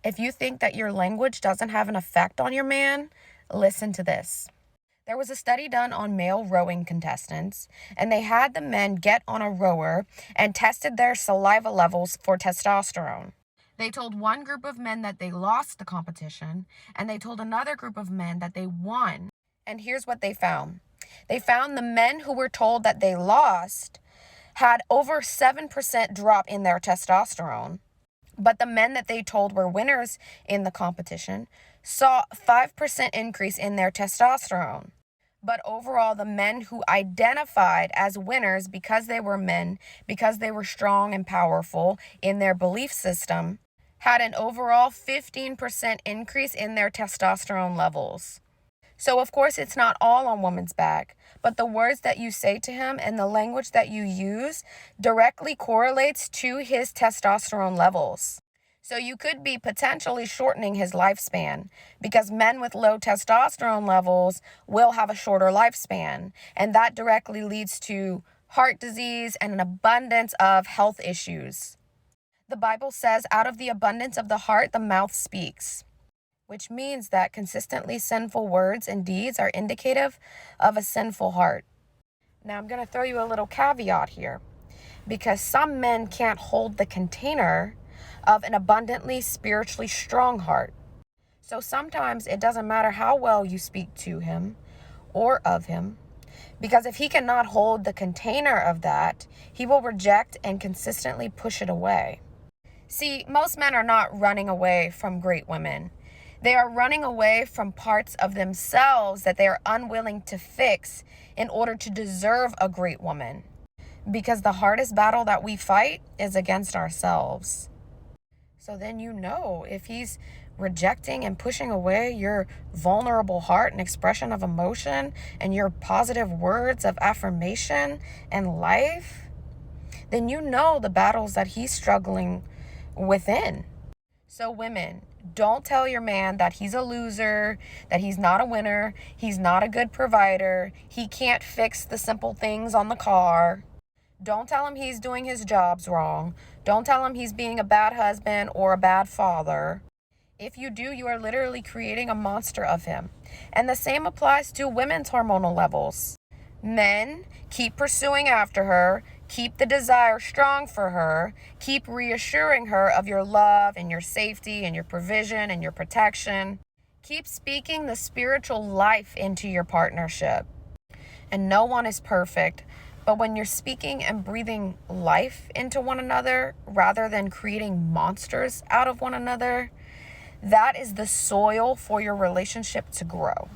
If you think that your language doesn't have an effect on your man, listen to this. There was a study done on male rowing contestants, and they had the men get on a rower and tested their saliva levels for testosterone. They told one group of men that they lost the competition, and they told another group of men that they won. And here's what they found. They found the men who were told that they lost had over 7% drop in their testosterone. But the men that they told were winners in the competition saw 5% increase in their testosterone. But overall, the men who identified as winners because they were men, because they were strong and powerful in their belief system, had an overall 15% increase in their testosterone levels. So, of course, it's not all on woman's back, but the words that you say to him and the language that you use directly correlates to his testosterone levels. So you could be potentially shortening his lifespan because men with low testosterone levels will have a shorter lifespan, and that directly leads to heart disease and an abundance of health issues. The Bible says, out of the abundance of the heart, the mouth speaks, which means that consistently sinful words and deeds are indicative of a sinful heart. Now, I'm going to throw you a little caveat here, because some men can't hold the container of an abundantly spiritually strong heart. So sometimes it doesn't matter how well you speak to him or of him, because if he cannot hold the container of that, he will reject and consistently push it away. See, most men are not running away from great women. They are running away from parts of themselves that they are unwilling to fix in order to deserve a great woman. Because the hardest battle that we fight is against ourselves. So then you know if he's rejecting and pushing away your vulnerable heart and expression of emotion and your positive words of affirmation and life, then you know the battles that he's struggling within. So women, don't tell your man that he's a loser, that he's not a winner, he's not a good provider, he can't fix the simple things on the car. Don't tell him he's doing his jobs wrong. Don't tell him he's being a bad husband or a bad father. If you do, you are literally creating a monster of him. And the same applies to women's hormonal levels. Men, keep pursuing after her. Keep the desire strong for her. Keep reassuring her of your love and your safety and your provision and your protection. Keep speaking the spiritual life into your partnership. And no one is perfect, but when you're speaking and breathing life into one another rather than creating monsters out of one another, that is the soil for your relationship to grow.